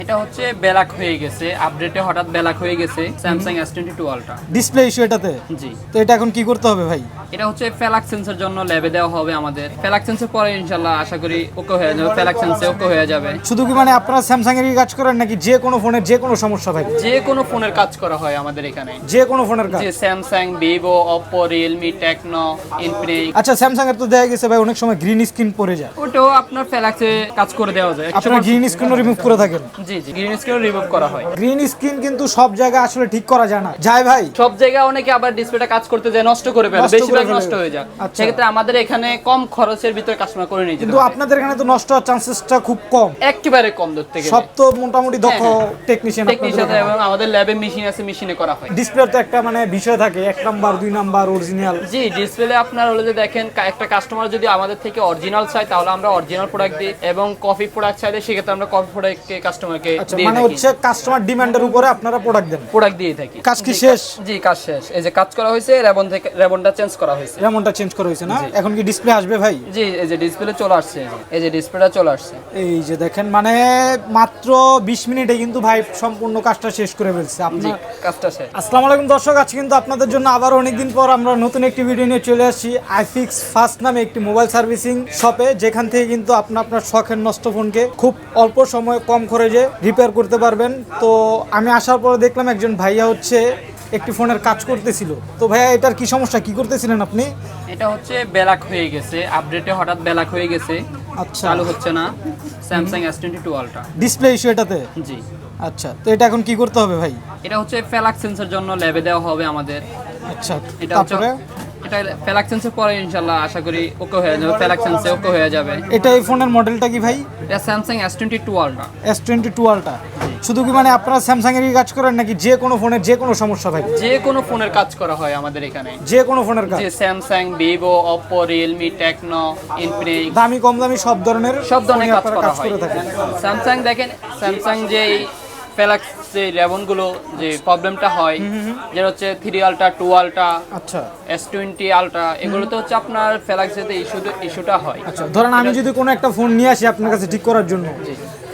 এটা হচ্ছে ব্ল্যাক হয়ে গেছে, আপডেটে হঠাৎ ব্ল্যাক হয়ে গেছে Samsung S22 ultra. Display issue এটাতে। জি, তো এটা এখন কি করতে হবে ভাই? এটা হচ্ছে ফ্ল্যাক্স সেন্সর জন্য ল্যাবে দেওয়া হবে আমাদের। ফ্ল্যাক্স সেন্সর পরে ইনশাআল্লাহ আশা করি ওকে হয়ে যাবে, ফ্ল্যাক্স সেন্সর ওকে হয়ে যাবে। শুধু কি মানে আপনারা স্যামসাং এরই কাজ করেন নাকি যে কোনো ফোনের যে কোনো সমস্যা ভাই? যে কোনো ফোনের কাজ করা হয় আমাদের এখানে, যে কোনো ফোনের কাজ। যে Samsung, Vivo, Oppo, Realme, Tecno, Infinix. আচ্ছা, স্যামসাং এর তো দেখা গেছে ভাই অনেক সময় গ্রিন স্ক্রিন পড়ে যায়, ওটাও আপনার ফ্ল্যাক্সে কাজ করে দেওয়া যায়। আপনারা গ্রিন স্ক্রিনও রিমুভ করে থাকেন? জি জি, গ্রিন স্ক্রিন রিমুভ করা হয়। গ্রিন স্ক্রিন কিন্তু সব জায়গায় আসলে ঠিক করা যায় না, যায় ভাই? সব জায়গায় অনেকে আবার ডিসপ্লেটা কাজ করতে যায় নষ্ট করে ফেলে, নষ্ট করে বেশিরভাগ ফেলে। নষ্ট হয়ে যায়। আচ্ছা। সেক্ষেত্রে আমাদের এখানে কম খরচের ভিতরে কাস্টমার করে নিয়ে যেতে কিন্তু পারে। আপনাদের এখানে তো নষ্ট হওয়ার চান্সেসটা খুব কম, একেবারে কম ধরতে গেলে। সব তো মোটামুটি দক্ষ টেকনিশিয়ান টেকনিশিয়ান এবং আমাদের ল্যাবে মেশিন আছে, মেশিনে করা হয়। ডিসপ্লে তো একটা মানে বিষয় থাকে, 1 নাম্বার 2 নাম্বার অরিজিনাল। জি, ডিসপ্লে আপনার হলো যে দেখেন একটা কাস্টমার যদি আমাদের থেকে অরিজিনাল চায় তাহলে আমরা অরিজিনাল প্রোডাক্ট দিই, এবং কপি প্রোডাক্ট চাইলে সেক্ষেত্রে আমরা কপি প্রোডাক্টকে কাস্টমারকে আচ্ছা, দিয়ে মানে থাকি। হচ্ছে কাস্টমার ডিমান্ডের উপরে আপনারা প্রোডাক্ট দেন, প্রোডাক্ট দিয়ে থাকি। কাজ কি শেষ? জি, কাজ শেষ। এই যে কাজ করা হয়েছে, রেবনটা চেঞ্জ করা হয়েছে। রেমনটা চেঞ্জ করা হয়েছে না? এখন কি ডিসপ্লে আসবে ভাই? জি, এই যে ডিসপ্লে চলে আসছে, এই যে ডিসপ্লেটা চলে আসছে। এই যে দেখেন, মানে মাত্র 20 মিনিটে কিন্তু ভাই সম্পূর্ণ কাজটা শেষ করে ফেলছে জি, আপনার। কাজটা শেষ। আসসালামু আলাইকুম দর্শক, আজকে কিন্তু আপনাদের জন্য আবার অনেকদিন পর আমরা নতুন একটি ভিডিও নিয়ে চলে আসছি আইফিক্স ফার্স্ট নামে একটি মোবাইল সার্ভিসিং শপে, যেখান থেকে কিন্তু আপনার শখের নষ্ট ফোনকে খুব অল্প সময়ে কম খরচে রিপেয়ার করতে পারবেন। তো আমি আসার পরে দেখলাম একজন ভাইয়া হচ্ছে একটি ফোনের কাজ করতেছিল। তো ভাইয়া এটার কি সমস্যা, কি করতেছিলেন আপনি? এটা হচ্ছে ব্ল্যাক হয়ে গেছে, আপডেটে হঠাৎ ব্ল্যাক হয়ে গেছে, আচ্ছা, চালু হচ্ছে না Samsung S22 ultra. Display issue এটাতে। জি, আচ্ছা, তো এটা এখন কি করতে হবে ভাই? এটা হচ্ছে ফ্ল্যাক্স সেন্সর জন্য ল্যাবে দেওয়া হবে আমাদের। আচ্ছা, এটা হচ্ছে তারপরে এটা ফ্ল্যাক্স সেন্সর পরে ইনশাআল্লাহ আশা করি ওকে হয়ে যাবে, ফ্ল্যাক্স সেন্সর ওকে হয়ে যাবে। এটা এই ফোনের মডেলটা কি ভাই? এটা Samsung S22 ultra. S22 ultra. শুধু কি মানে আপনারা স্যামসাং এরই কাজ করেন নাকি যে কোনো ফোনের যে কোনো সমস্যা ভাই? যে কোনো ফোনের কাজ করা হয় আমাদের এখানে, যে কোনো ফোনের কাজ। যে Samsung, Vivo, Oppo, Realme, Tecno, Infinix, দামি কম দামি সব ধরনের সব ধরনের ফোনে কাজ আপনারা করা হয়। করে থাকেন। স্যামসাং দেখেন, স্যামসাং যে ফ্ল্যাক্স যে রেবনগুলো যে প্রবলেমটা হয়, যেটা হচ্ছে 3 আলট্রা, 2 আলট্রা, আচ্ছা S20 আলট্রা, এগুলোতে হচ্ছে আপনার ফ্ল্যাক্সের ইস্যুটা হয়। আচ্ছা, ধরেন আমি যদি কোনো একটা ফোন নিয়ে আসি আপনার কাছে ঠিক করার জন্য,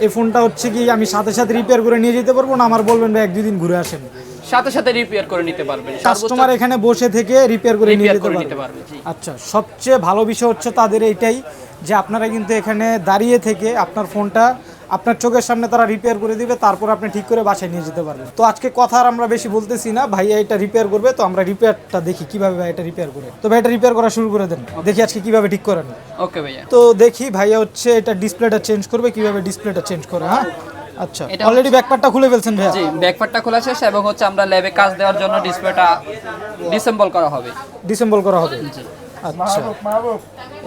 এই ফোনটা হচ্ছে কি আমি সাথে সাথে রিপেয়ার করে নিয়ে যেতে পারবো না আমার বলবেন ভাই 1-2 দিন ঘুরে আসেন? সাথে সাথে রিপেয়ার করে নিতে পারবেন, কাস্টমার এখানে বসে থেকে রিপেয়ার করে নিয়ে রিপেয়ার যেতে করে নিতে পারবে। পারবে। জি, আচ্ছা, সবচেয়ে ভালো বিষয় হচ্ছে তাদের এইটাই যে আপনারা কিন্তু এখানে দাঁড়িয়ে থেকে আপনার ফোনটা আপনার চোখের সামনে তারা রিপেয়ার করে দিবে, তারপর আপনি ঠিক করে বাসায় নিয়ে যেতে পারবেন। তো আজকে কথা আর আমরা বেশি বলতেছি না, ভাইয়া এটা রিপেয়ার করবে, তো আমরা রিপেয়ারটা দেখি কিভাবে ভাই এটা রিপেয়ার করে। তো ভাই এটা রিপেয়ার করা শুরু করে দেন, দেখি আজকে কিভাবে ঠিক করেন। ওকে ভাইয়া। তো দেখি ভাইয়া হচ্ছে এটা ডিসপ্লেটা চেঞ্জ করবে, কিভাবে ডিসপ্লেটা চেঞ্জ করে। হ্যাঁ, আচ্ছা, এটা অলরেডি ব্যাকপার্টটা খুলে ফেলছেন ভাইয়া? জি, ব্যাকপার্টটা খোলা শেষ, এবং হচ্ছে আমরা ল্যাবে কাজ দেওয়ার জন্য ডিসপ্লেটা ডিসেম্বল করা হবে। ডিসেম্বল করা হবে। জি, আচ্ছা,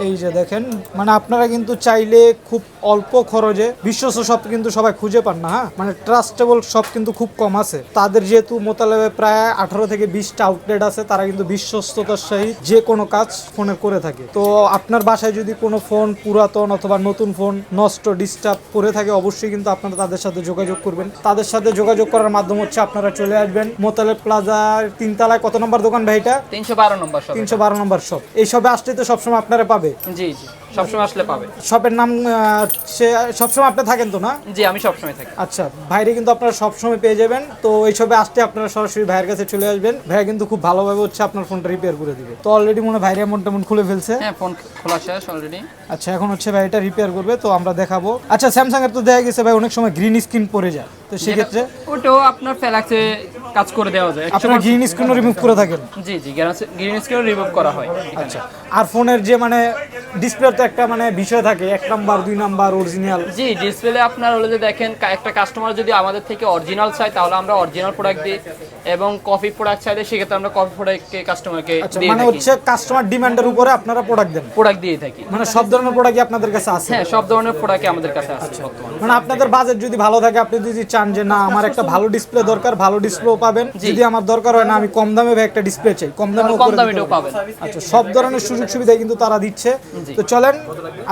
এই যে দেখেন, মানে আপনারা কিন্তু চাইলে খুব অল্প খরচে বিশ্বস্ত শপ কিন্তু সবাই খুঁজে পান না। হ্যাঁ, মানে ট্রাস্টেবল শপ কিন্তু খুব কম আছে। তাদের যেহেতু মোতালেবে প্রায় 18 থেকে 20টা আউটলেট আছে, তারা কিন্তু বিশ্বস্ততার সহিত যে কোনো কাজ ফোনে করে থাকে। তো আপনার বাসায় যদি কোনো ফোন পুরাতন অথবা নতুন ফোন নষ্ট ডিস্টার্ব করে থাকে, অবশ্যই কিন্তু আপনারা তাদের সাথে যোগাযোগ করবেন। তাদের সাথে যোগাযোগ করার মাধ্যম হচ্ছে আপনারা চলে আসবেন মোতালেব প্লাজার 3 তলায়, কত নম্বর দোকান ভাই এটা? 312 নম্বর শপ। 312 নম্বর শপ। এই শপে আসলে তো সবসময় আপনারা পাবে। জি জি, সবসময় আসলে পাবে। শপের নাম সে সবসময় আপনি থাকেন তো না? জি, আমি সবসময় থাকি। আচ্ছা, ভাইরে কিন্তু আপনারা সবসময় পেয়ে যাবেন। তো এই শপে আসতে আপনারা সরাসরি ভাইয়ের কাছে চলে আসবেন, ভাইয়া কিন্তু খুব ভালোভাবে হচ্ছে আপনার ফোনটা রিপেয়ার করে দিবে। তো অলরেডি মনে হয় ভাইরে এমন তেমন খুলে ফেলছে। হ্যাঁ, ফোন খোলা শেষ অলরেডি। আচ্ছা, এখন হচ্ছে ভাই এটা রিপেয়ার করবে, তো আমরা দেখাবো। আচ্ছা, স্যামসাং এর তো দেখা গেছে ভাই অনেক সময় গ্রিন স্ক্রিন পড়ে যায়, তো সেক্ষেত্রে ওটাও আপনার ফ্ল্যাক্সে কাজ করে দেওয়া যায়। আপনারা গ্রিন স্ক্রিনও রিমুভ করে থাকেন? জি জি, গ্রিন স্ক্রিন রিমুভ করা হয়। আচ্ছা, আর ফোনের যে মানে ডিসপ্লের তো একটা মানে বিষয় থাকে, 1 নাম্বার 2 নাম্বার অরিজিনাল। জি, ডিসপ্লে আপনার হলো যে দেখেন একটা কাস্টমার যদি আমাদের থেকে অরিজিনাল চায় তাহলে আমরা অরিজিনাল প্রোডাক্ট দিই, এবং কপি প্রোডাক্ট চাইলে সেক্ষেত্রে আমরা কপি প্রোডাক্টকে কাস্টমারকে আচ্ছা, দিয়ে মানে থাকি। হচ্ছে কাস্টমার ডিমান্ডের উপরে আপনারা প্রোডাক্ট দেন? প্রোডাক্ট দিয়ে থাকি। মানে সব ধরনের প্রোডাক্টই আপনাদের কাছে আছে? হ্যাঁ, সব ধরনের প্রোডাক্টই আমাদের কাছে আছে বর্তমানে। মানে আপনাদের বাজেট যদি ভালো থাকে, আপনি যদি চান যে না আমার একটা ভালো ডিসপ্লে দরকার, ভালো ডিসপ্লে পাবেন। যদি আমার দরকার হয় না আমি কম দামে ভাই একটা ডিসপ্লে চাই, কম দামে কম দামিটাও পাবেন। আচ্ছা, সব ধরনের সুযোগ সুবিধা কিন্তু তারা দিচ্ছে। তো চলেন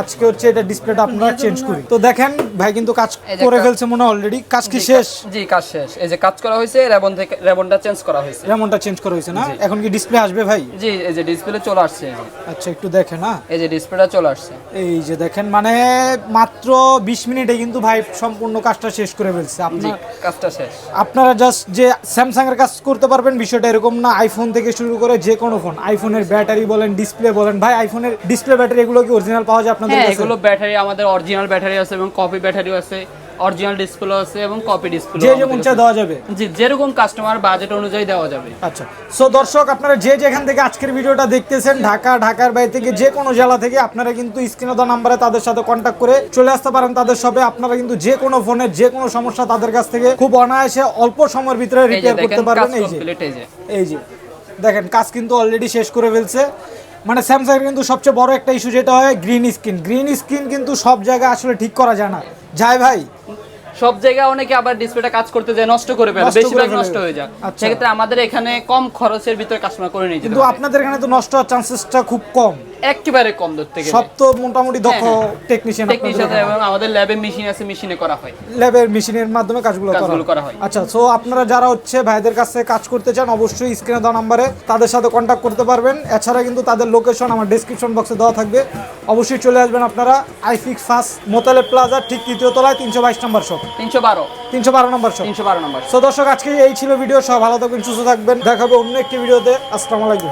আজকে হচ্ছে এটা ডিসপ্লেটা আপনারা চেঞ্জ করি। তো দেখেন ভাই কিন্তু কাজ করে ফেলছে মনে হয় অলরেডি। কাজ কি শেষ? জি কাজ শেষ। এই যে কাজ করা হয়েছে, রেবনটা চেঞ্জ করা হয়েছে। রেমনটা চেঞ্জ করা হয়েছে না? এখন কি ডিসপ্লে আসবে ভাই? জি এই যে ডিসপ্লে চলে আসছে। আচ্ছা একটু দেখেন। না এই যে ডিসপ্লেটা চলে আসছে। এই যে দেখেন মানে মাত্র 20 মিনিটে কিন্তু ভাই সম্পূর্ণ কাজটা শেষ করে ফেলছে। জি আপনার কাজটা শেষ। আপনারা জাস্ট যে স্যামসাং এর কাজ করতে পারবেন বিষয়টা এরকম না। আইফোন থেকে শুরু করে যে কোনো ফোন, আইফোনের ব্যাটারি বলেন, ডিসপ্লে বলেন, ভাই আইফোনের ডিসপ্লে ব্যাটারি এগুলো কি অরিজিনাল পাওয়া যায় আপনাদের হ্যাঁ কাছে? এগুলো ব্যাটারি আমাদের অরিজিনাল ব্যাটারি আছে এবং কপি ব্যাটারিও আছে, অরিজিনাল ডিসপ্লে আছে এবং কপি ডিসপ্লে। যে যেমন চা দেওয়া যাবে। জি যেরকম কাস্টমার বাজেট অনুযায়ী দেওয়া যাবে। আচ্ছা, সো দর্শক আপনারা যে যেখান থেকে আজকের ভিডিওটা দেখতেছেন, ঢাকা, ঢাকার বাইরে থেকে যে কোনো জেলা থেকে আপনারা কিন্তু স্ক্রিনে দেওয়া নাম্বারে তাদের সাথে কন্ট্যাক্ট করে চলে আসতে পারেন তাদের শপে। আপনারা কিন্তু যে কোনো ফোনের যে কোনো সমস্যা তাদের কাছ থেকে খুব অনায়াসে অল্প সময়ের ভিতরে রিপেয়ার করতে পারবেন। এই যে দেখেন কাজ কিন্তু অলরেডি শেষ করে ফেলছে। মানে স্যামসাং এর কিন্তু সবচেয়ে বড় একটা ইস্যু যেটা হয় গ্রিন স্ক্রিন কিন্তু সব জায়গায় আসলে ঠিক করা যায় না, যায় ভাই? সব জায়গায় অনেকে আবার ডিসপ্লেটা কাজ করতে যায় নষ্ট করে ফেলে, বেশিরভাগ নষ্ট হয়ে যায়। আচ্ছা। সেক্ষেত্রে আমাদের এখানে কম খরচের ভিতরে কাস্টমার করে নিয়ে যেতে কিন্তু পারে। আপনাদের এখানে তো নষ্ট হওয়ার চান্সেসটা খুব কম। একেবারে কম দূর থেকে সব তো মোটামুটি দক্ষ টেকনিশিয়ান এবং আমাদের ল্যাবে মেশিন আছে, মেশিনে করা হয়, ল্যাবের মেশিনের মাধ্যমে কাজগুলো করা হয়। আচ্ছা, সো আপনারা যারা হচ্ছে ভাইদের কাছে কাজ করতে চান অবশ্যই স্ক্রিনে দেওয়া নাম্বারে তাদের সাথে কন্ট্যাক্ট করতে পারবেন। এছাড়া কিন্তু তাদের লোকেশন আমার ডেসক্রিপশন বক্সে দেওয়া থাকবে, অবশ্যই চলে আসবেন আপনারা। আইফিক্স ফার্স্ট মোতালেব প্লাজা ঠিক 3য় তলায় 322 নম্বর শপ, 312 নম্বর শপ। তিনশো বারো নম্বর। সো দর্শক আজকে এই ছিল ভিডিও। সব ভালো থাকবেন, সুস্থ থাকবেন, দেখাবে অন্য একটি ভিডিওতে। আসসালামু আলাইকুম।